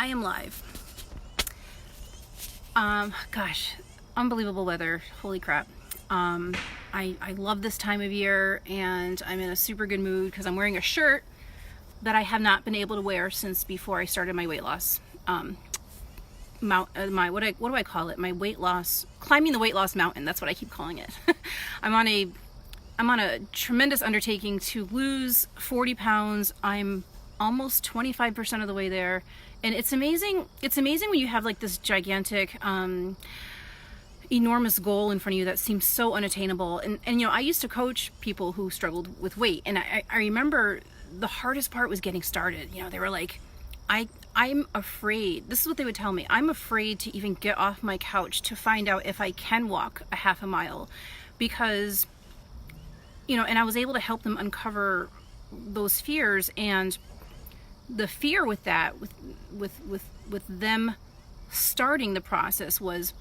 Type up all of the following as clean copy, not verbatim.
I am live. Gosh, unbelievable weather. Holy crap. I love this time of year, and I'm in a super good mood because I'm wearing a shirt that I have not been able to wear since before I started my weight loss. What do I call it? My weight loss, climbing the weight loss mountain. That's what I keep calling it. I'm on a tremendous undertaking to lose 40 pounds. I'm almost 25% of the way there. And it's amazing when you have like this gigantic, enormous goal in front of you that seems so unattainable. And you know, I used to coach people who struggled with weight. And I remember the hardest part was getting started. You know, they were like, I'm afraid. This is what they would tell me. I'm afraid to even get off my couch to find out if I can walk a half a mile, because, you know, and I was able to help them uncover those fears. And the fear with that, with them starting the process was,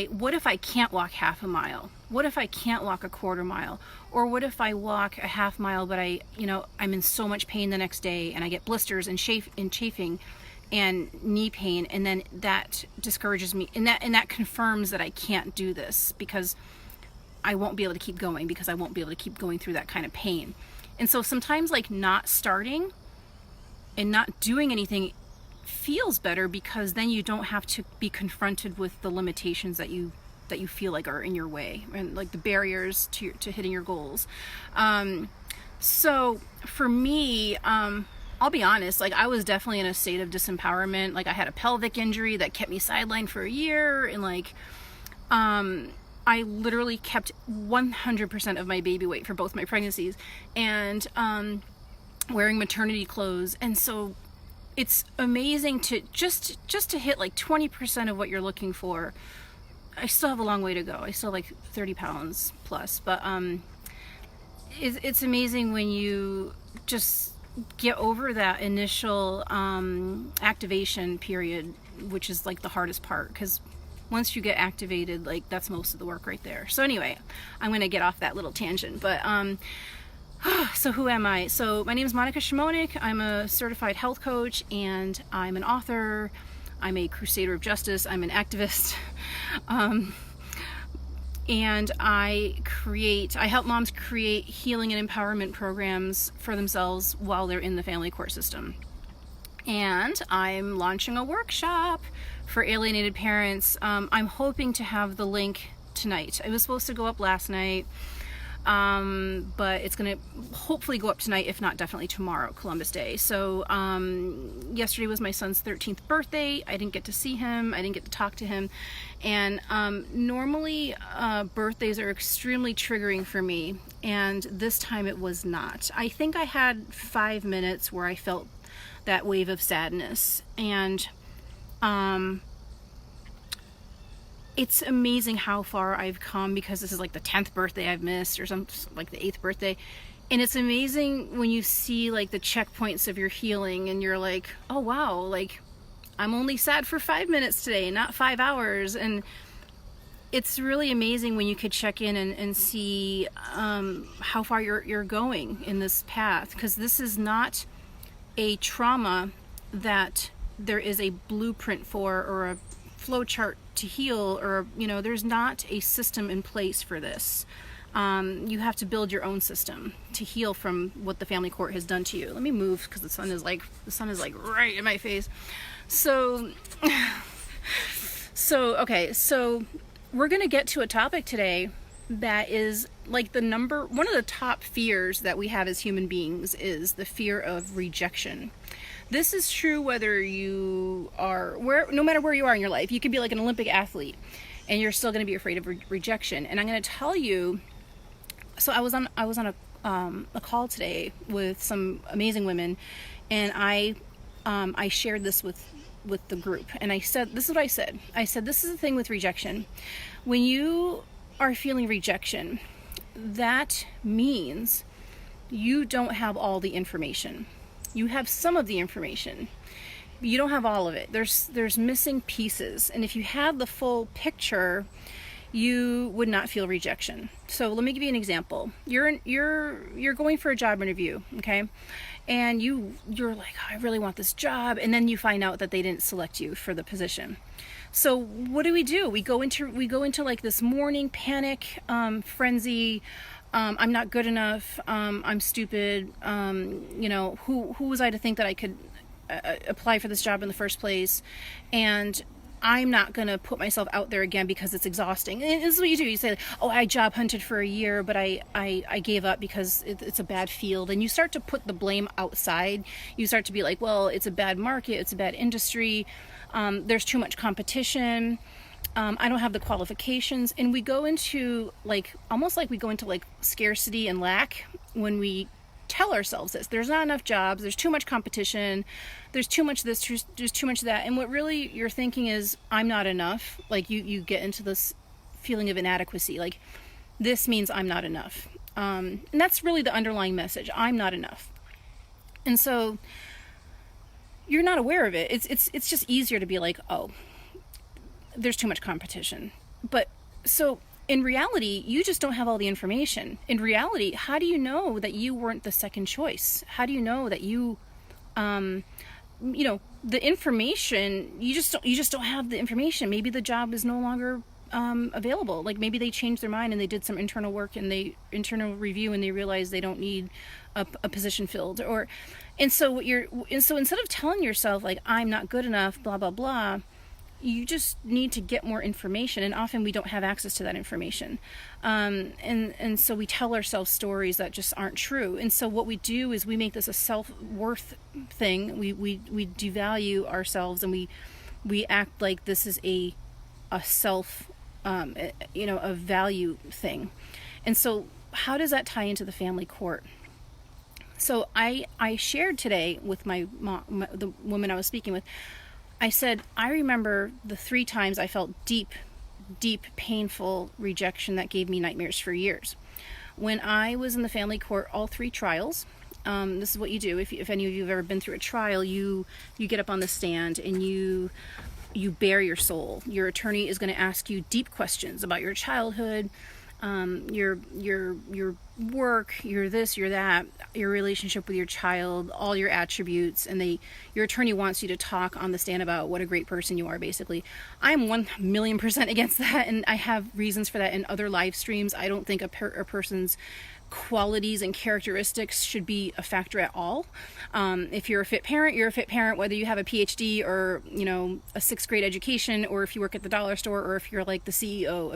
what if I can't walk half a mile? What if I can't walk a quarter mile? Or what if I walk a half mile, but I'm in so much pain the next day, and I get blisters and chafing and knee pain, and then that discourages me, and that confirms that I can't do this, because I won't be able to keep going, because I won't be able to keep going through that kind of pain. And so sometimes, like, not starting and not doing anything feels better, because then you don't have to be confronted with the limitations that you feel like are in your way, and like the barriers to hitting your goals. So for me, I'll be honest, like, I was definitely in a state of disempowerment. Like, I had a pelvic injury that kept me sidelined for a year, and like, I literally kept 100% of my baby weight for both my pregnancies, and wearing maternity clothes. And so it's amazing to just to hit like 20% of what you're looking for. I still have a long way to go. I still have like 30 pounds plus, but it's amazing when you just get over that initial activation period, which is like the hardest part, because once you get activated, like, that's most of the work right there. So anyway, I'm going to get off that little tangent, but so who am I? So my name is Monica Shimonik. I'm a certified health coach, and I'm an author. I'm a crusader of justice. I'm an activist. And I help moms create healing and empowerment programs for themselves while they're in the family court system. And I'm launching a workshop for alienated parents. I'm hoping to have the link tonight. It was supposed to go up last night, but it's going to hopefully go up tonight, if not definitely tomorrow, Columbus Day. So yesterday was my son's 13th birthday. I didn't get to see him. I didn't get to talk to him. And normally birthdays are extremely triggering for me, and this time it was not. I think I had 5 minutes where I felt that wave of sadness, and it's amazing how far I've come, because this is like the 10th birthday I've missed, or like the 8th birthday. And it's amazing when you see like the checkpoints of your healing, and you're like, oh wow, like, I'm only sad for 5 minutes today, not 5 hours. And it's really amazing when you could check in and see how far you're going in this path, because this is not a trauma that there is a blueprint for, or a flow chart to heal, or, you know, there's not a system in place for this. You have to build your own system to heal from what the family court has done to you. Let me move, because the sun is like right in my face. So okay, so we're gonna get to a topic today that is like one of the top fears that we have as human beings, is the fear of rejection. This is true whether you are no matter where you are in your life. You could be like an Olympic athlete, and you're still going to be afraid of rejection. And I'm going to tell you. So I was on a call today with some amazing women, and I shared this with the group, and I said, this is what I said. I said, this is the thing with rejection. When you are feeling rejection, that means you don't have all the information. You have some of the information, but you don't have all of it. There's missing pieces. And if you have the full picture, you would not feel rejection. So let me give you an example. You're going for a job interview, okay? And you're like, oh, I really want this job, and then you find out that they didn't select you for the position. So what do? We go into like this morning panic, frenzy. I'm not good enough. I'm stupid. Who was I to think that I could apply for this job in the first place? And I'm not going to put myself out there again because it's exhausting. And this is what you do. You say, oh, I job hunted for a year, but I gave up because it's a bad field. And you start to put the blame outside. You start to be like, well, it's a bad market. It's a bad industry. There's too much competition. I don't have the qualifications. And we go into almost like we go into like scarcity and lack when we tell ourselves this. There's not enough jobs. There's too much competition. There's too much this, there's too much that. And what really you're thinking is, I'm not enough. Like you get into this feeling of inadequacy. Like, this means I'm not enough. And that's really the underlying message. I'm not enough. And so you're not aware of it. It's just easier to be like, oh, there's too much competition. But so in reality, you just don't have all the information. In reality, how do you know that you weren't the second choice? How do you know that the information, you just don't have the information. Maybe the job is no longer available. Like maybe they changed their mind and they did some internal work and internal review and they realized they don't need a position filled. And so instead of telling yourself like, I'm not good enough, blah, blah, blah, you just need to get more information, and often we don't have access to that information. And so we tell ourselves stories that just aren't true. And so what we do is we make this a self-worth thing. We devalue ourselves, and we act like this is a self, a value thing. And so how does that tie into the family court? So I shared today with my mom, the woman I was speaking with. I said, I remember the 3 times I felt deep, painful rejection that gave me nightmares for years. When I was in the family court, all 3 trials, this is what you do. If any of you have ever been through a trial, you get up on the stand and you bare your soul. Your attorney is going to ask you deep questions about your childhood, your work, your this, your that, your relationship with your child, all your attributes, and your attorney wants you to talk on the stand about what a great person you are, basically. I am 1,000,000% against that, and I have reasons for that in other live streams. I don't think a person's qualities and characteristics should be a factor at all. If you're a fit parent, you're a fit parent, whether you have a PhD or, a 6th grade education, or if you work at the dollar store, or if you're like the CEO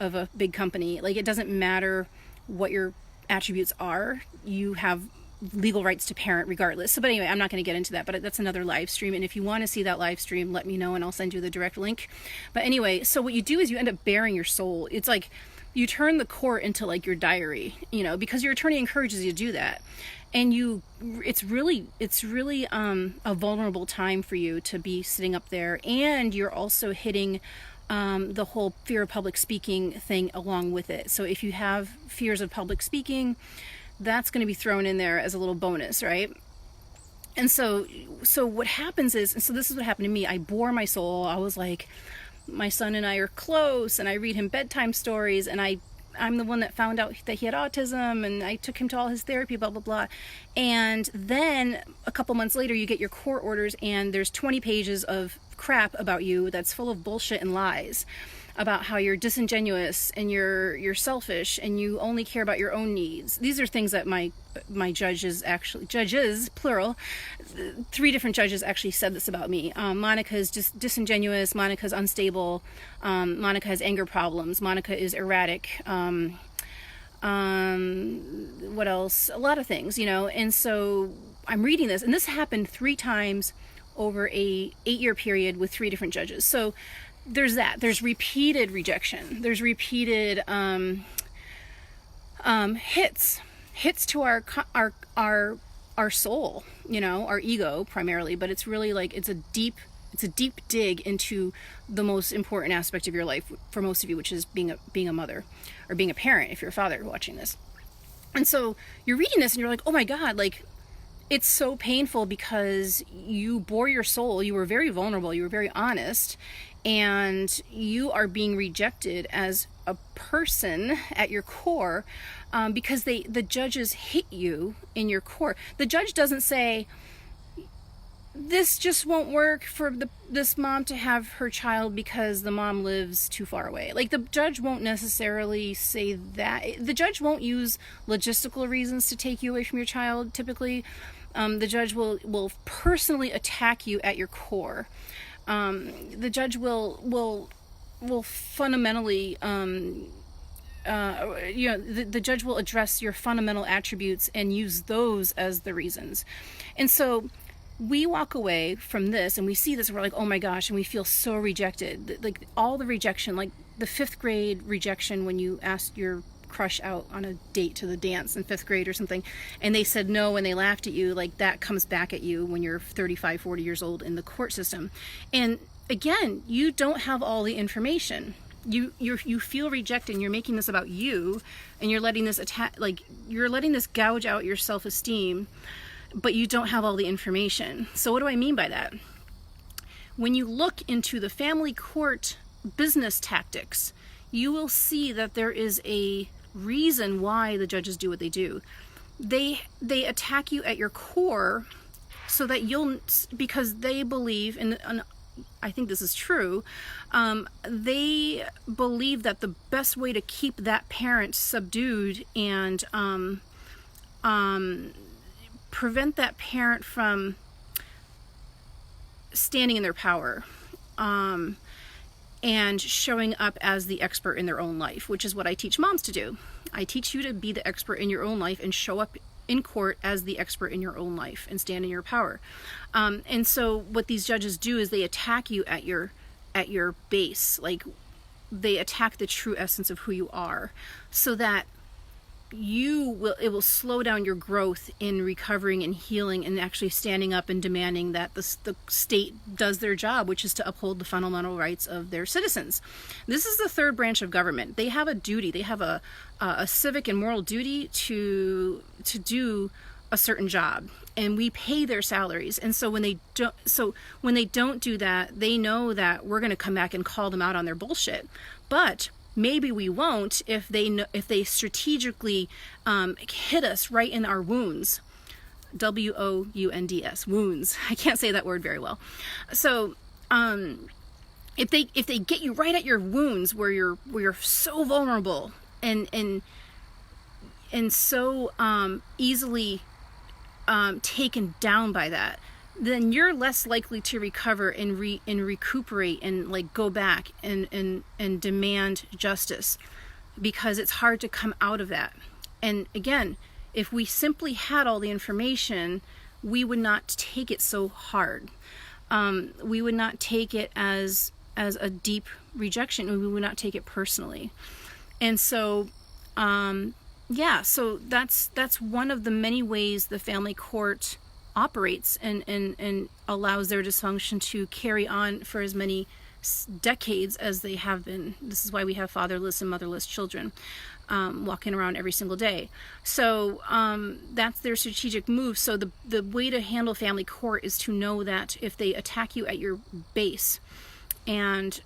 of a big company. Like, it doesn't matter what your attributes are. You have legal rights to parent regardless. So, but anyway, I'm not going to get into that, but that's another live stream. And if you want to see that live stream, let me know and I'll send you the direct link. But anyway, so what you do is you end up bearing your soul. It's like you turn the court into like your diary, because your attorney encourages you to do that. And it's really a vulnerable time for you to be sitting up there, and you're also hitting the whole fear of public speaking thing along with it. So if you have fears of public speaking, that's going to be thrown in there as a little bonus, right? And so what happens is, and so this is what happened to me. I bore my soul. I was like, my son and I are close, and I read him bedtime stories, and I'm the one that found out that he had autism, and I took him to all his therapy, blah, blah, blah. And then a couple months later, you get your court orders, and there's 20 pages of crap about you that's full of bullshit and lies about how you're disingenuous and you're selfish and you only care about your own needs. These are things that my judges, plural, 3 different judges actually said this about me. Monica's just disingenuous, Monica's unstable, Monica has anger problems, Monica is erratic, what else? A lot of things, and so I'm reading this, and this happened 3 times over a 8-year period with 3 different judges. So there's that. There's repeated rejection. There's repeated hits to our soul, our ego primarily. But it's really like it's a deep dig into the most important aspect of your life for most of you, which is being a mother or being a parent if you're a father watching this. And so you're reading this and you're like, oh my God, like, it's so painful because you bore your soul. You were very vulnerable. You were very honest, and you are being rejected as a person at your core, because the judges hit you in your core. The judge doesn't say, this just won't work for this mom to have her child because the mom lives too far away. Like, the judge won't necessarily say that. The judge won't use logistical reasons to take you away from your child, typically. The judge will personally attack you at your core. The judge will fundamentally, the judge will address your fundamental attributes and use those as the reasons. And so we walk away from this and we see this and we're like, oh my gosh, and we feel so rejected. Like, all the rejection, like the 5th grade rejection when you asked your crush out on a date to the dance in 5th grade or something, and they said no and they laughed at you, like, that comes back at you when you're 35, 40 years old in the court system. And again, you don't have all the information. You feel rejected, and you're making this about you, and you're letting this you're letting this gouge out your self-esteem, but you don't have all the information. So what do I mean by that? When you look into the family court business tactics, you will see that there is a reason why the judges do what they do. They attack you at your core so that because they believe, and I think this is true, they believe that the best way to keep that parent subdued and prevent that parent from standing in their power, and showing up as the expert in their own life, which is what I teach moms to do. I teach you to be the expert in your own life and show up in court as the expert in your own life and stand in your power. And so what these judges do is they attack you at your base. Like, they attack the true essence of who you are, so that it will slow down your growth in recovering and healing and actually standing up and demanding that the state does their job, which is to uphold the fundamental rights of their citizens. This is the 3rd branch of government. They have a duty. They have a civic and moral duty to do a certain job, and we pay their salaries. And so when they don't do that, they know that we're going to come back and call them out on their bullshit. But maybe we won't if they strategically hit us right in our wounds. WOUNDS, wounds. I can't say that word very well. So if they get you right at your wounds, where you're so vulnerable and so easily taken down by that, then you're less likely to recover and recuperate and, like, go back and demand justice, because it's hard to come out of that. And again, if we simply had all the information, we would not take it so hard. We would not take it as a deep rejection, and we would not take it personally. And so so that's one of the many ways the family court operates and allows their dysfunction to carry on for as many decades as they have been. This is why we have fatherless and motherless children walking around every single day. So that's their strategic move. So the way to handle family court is to know that if they attack you at your base and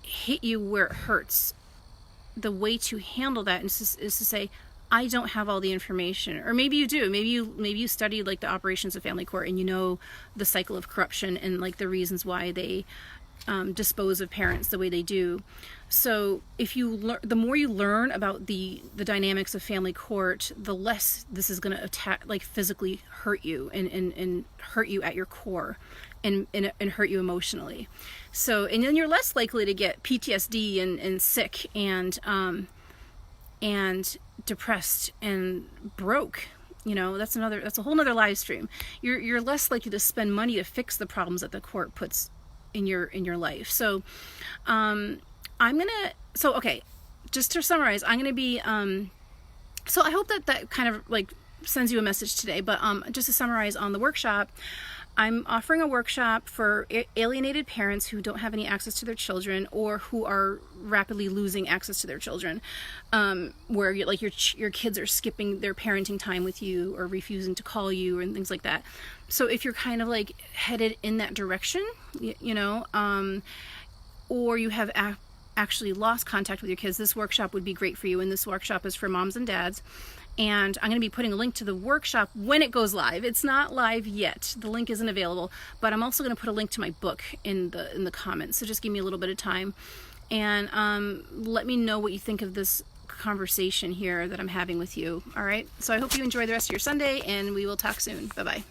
hit you where it hurts, the way to handle that is to say, I don't have all the information. Or maybe you do. Maybe you studied, like, the operations of family court, and you know the cycle of corruption and, like, the reasons why they dispose of parents the way they do. So if the more you learn about the dynamics of family court, the less this is going to attack, like, physically hurt you and hurt you at your core and hurt you emotionally. So, and then you're less likely to get PTSD and sick and depressed and broke. You know, that's a whole nother live stream. You're less likely to spend money to fix the problems that the court puts in your life. So okay, just to summarize, I'm gonna be so I hope that kind of, like, sends you a message today. But just to summarize on the workshop, I'm offering a workshop for alienated parents who don't have any access to their children or who are rapidly losing access to their children, where your kids are skipping their parenting time with you or refusing to call you and things like that. So if you're kind of like headed in that direction, or you have actually lost contact with your kids, this workshop would be great for you. And this workshop is for moms and dads. And I'm going to be putting a link to the workshop when it goes live. It's not live yet. The link isn't available, but I'm also going to put a link to my book in the comments. So just give me a little bit of time, and let me know what you think of this conversation here that I'm having with you. All right. So I hope you enjoy the rest of your Sunday, and we will talk soon. Bye-bye.